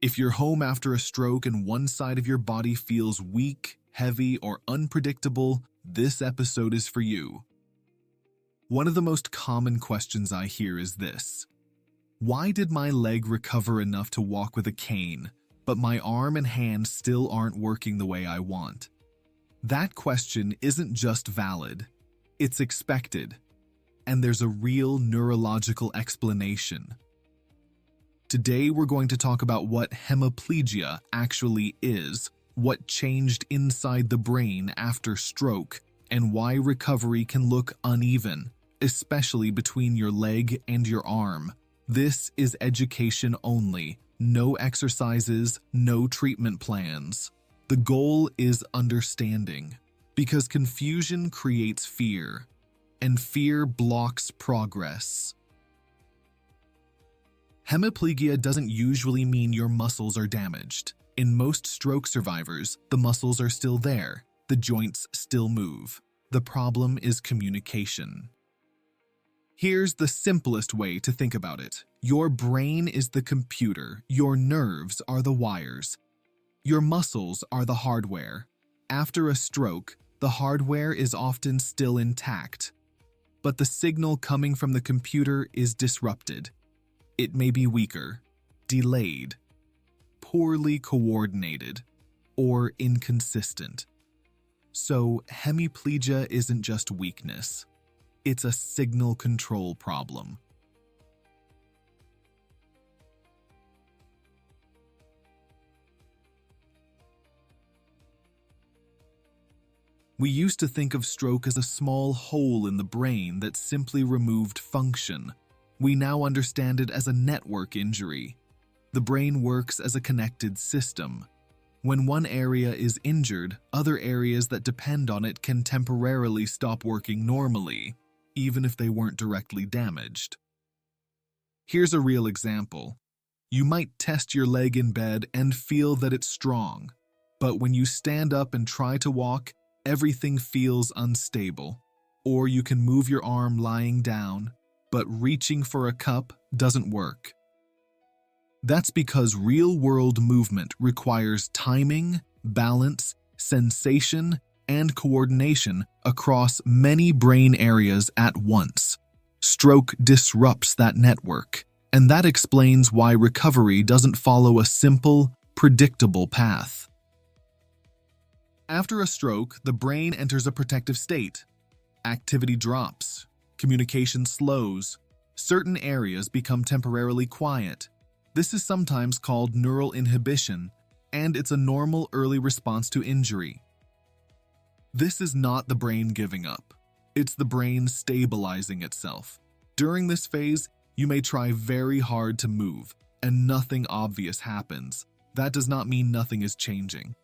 If you're home after a stroke and one side of your body feels weak, heavy, or unpredictable, this episode is for you. One of the most common questions I hear is this: why did my leg recover enough to walk with a cane, but my arm and hand still aren't working the way I want? That question isn't just valid, it's expected, and there's a real neurological explanation. Today we're going to talk about what hemiplegia actually is, what changed inside the brain after stroke, and why recovery can look uneven, especially between your leg and your arm. This is education only, no exercises, no treatment plans. The goal is understanding, because confusion creates fear, and fear blocks progress. Hemiplegia doesn't usually mean your muscles are damaged. In most stroke survivors, the muscles are still there, the joints still move. The problem is communication. Here's the simplest way to think about it. Your brain is the computer, your nerves are the wires. Your muscles are the hardware. After a stroke, the hardware is often still intact, but the signal coming from the computer is disrupted. It may be weaker, delayed, poorly coordinated, or inconsistent. So, hemiplegia isn't just weakness. It's a signal control problem. We used to think of stroke as a small hole in the brain that simply removed function. We now understand it as a network injury. The brain works as a connected system. When one area is injured, other areas that depend on it can temporarily stop working normally, even if they weren't directly damaged. Here's a real example. You might test your leg in bed and feel that it's strong, but when you stand up and try to walk, everything feels unstable. Or you can move your arm lying down, but reaching for a cup doesn't work. That's because real-world movement requires timing, balance, sensation, and coordination across many brain areas at once. Stroke disrupts that network, and that explains why recovery doesn't follow a simple, predictable path. After a stroke, the brain enters a protective state. Activity drops, communication slows, certain areas become temporarily quiet. This is sometimes called neural inhibition, and it's a normal early response to injury. This is not the brain giving up. It's the brain stabilizing itself. During this phase, you may try very hard to move, and nothing obvious happens. That does not mean nothing is changing.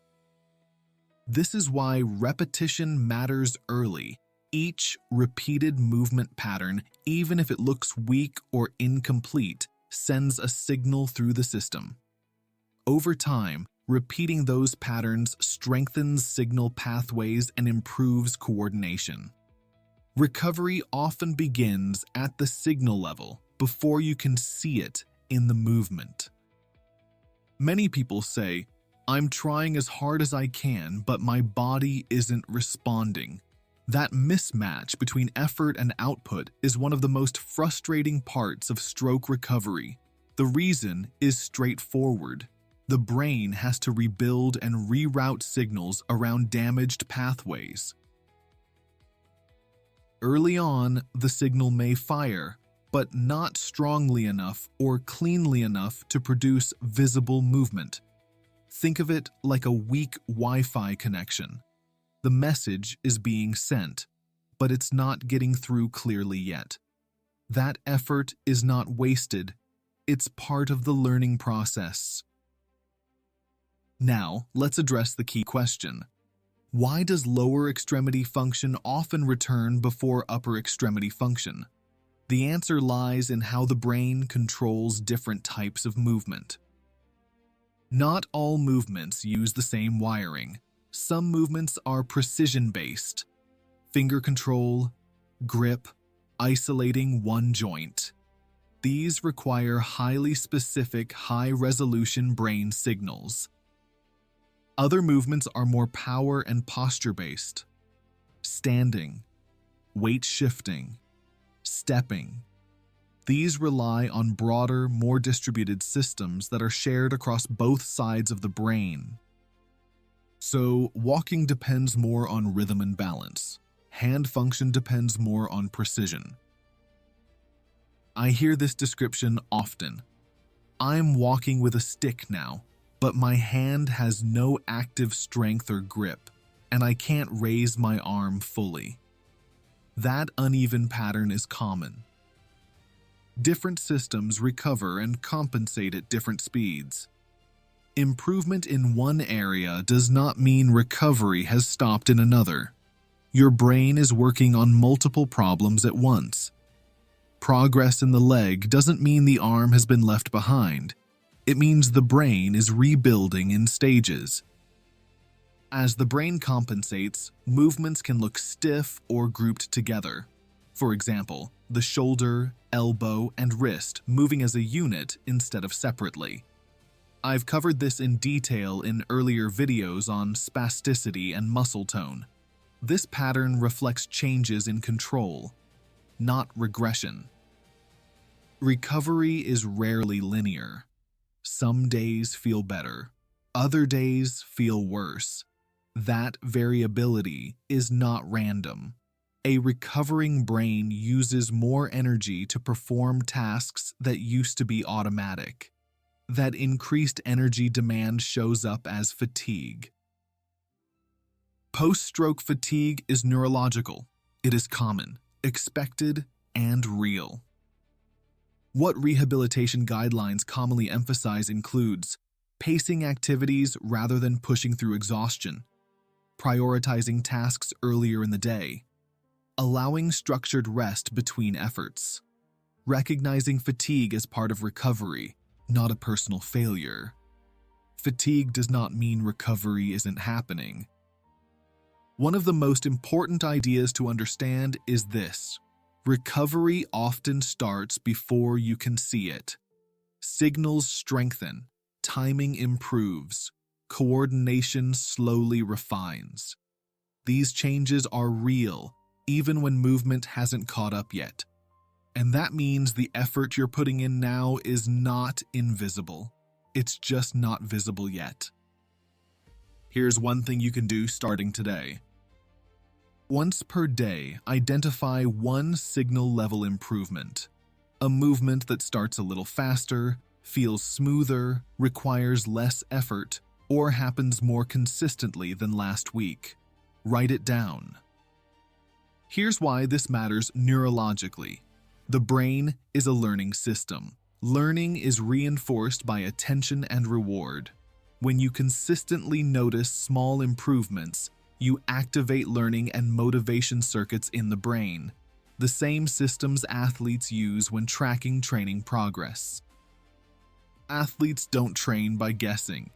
This is why repetition matters early. Each repeated movement pattern, even if it looks weak or incomplete, sends a signal through the system. Over time, repeating those patterns strengthens signal pathways and improves coordination. Recovery often begins at the signal level before you can see it in the movement. Many people say, "I'm trying as hard as I can, but my body isn't responding." That mismatch between effort and output is one of the most frustrating parts of stroke recovery. The reason is straightforward. The brain has to rebuild and reroute signals around damaged pathways. Early on, the signal may fire, but not strongly enough or cleanly enough to produce visible movement. Think of it like a weak Wi-Fi connection. The message is being sent, but it's not getting through clearly yet. That effort is not wasted. It's part of the learning process. Now, let's address the key question. Why does lower extremity function often return before upper extremity function? The answer lies in how the brain controls different types of movement. Not all movements use the same wiring. Some movements are precision-based, finger control, grip, isolating one joint. These require highly specific, high-resolution brain signals. Other movements are more power and posture-based. Standing, weight shifting, stepping. These rely on broader, more distributed systems that are shared across both sides of the brain. So, walking depends more on rhythm and balance. Hand function depends more on precision. I hear this description often. I'm walking with a stick now, but my hand has no active strength or grip, and I can't raise my arm fully. That uneven pattern is common. Different systems recover and compensate at different speeds. Improvement in one area does not mean recovery has stopped in another. Your brain is working on multiple problems at once. Progress in the leg doesn't mean the arm has been left behind. It means the brain is rebuilding in stages. As the brain compensates, movements can look stiff or grouped together. For example, the shoulder, elbow, and wrist moving as a unit instead of separately. I've covered this in detail in earlier videos on spasticity and muscle tone. This pattern reflects changes in control, not regression. Recovery is rarely linear. Some days feel better, other days feel worse. That variability is not random. A recovering brain uses more energy to perform tasks that used to be automatic. That increased energy demand shows up as fatigue. Post-stroke fatigue is neurological. It is common, expected, and real. What rehabilitation guidelines commonly emphasize includes pacing activities rather than pushing through exhaustion, prioritizing tasks earlier in the day, allowing structured rest between efforts, recognizing fatigue as part of recovery, not a personal failure. Fatigue does not mean recovery isn't happening. One of the most important ideas to understand is this: recovery often starts before you can see it. Signals strengthen, timing improves, coordination slowly refines. These changes are real, even when movement hasn't caught up yet. And that means the effort you're putting in now is not invisible. It's just not visible yet. Here's one thing you can do starting today. Once per day, identify one signal level improvement. A movement that starts a little faster, feels smoother, requires less effort, or happens more consistently than last week. Write it down. Here's why this matters neurologically. The brain is a learning system. Learning is reinforced by attention and reward. When you consistently notice small improvements, you activate learning and motivation circuits in the brain, the same systems athletes use when tracking training progress. Athletes don't train by guessing.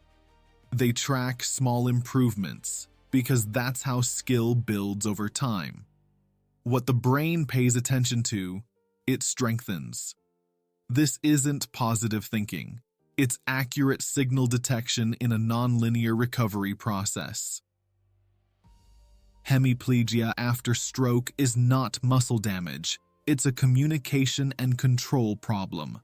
They track small improvements because that's how skill builds over time. What the brain pays attention to, it strengthens. This isn't positive thinking. It's accurate signal detection in a nonlinear recovery process. Hemiplegia after stroke is not muscle damage. It's a communication and control problem.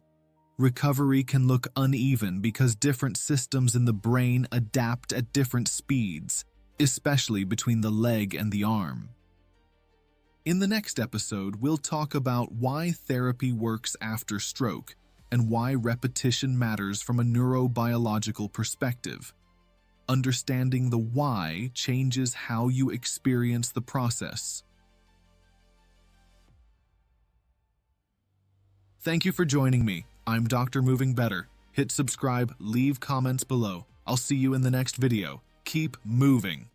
Recovery can look uneven because different systems in the brain adapt at different speeds, especially between the leg and the arm. In the next episode, we'll talk about why therapy works after stroke and why repetition matters from a neurobiological perspective. Understanding the why changes how you experience the process. Thank you for joining me. I'm Dr. Moving Better. Hit subscribe, leave comments below. I'll see you in the next video. Keep moving.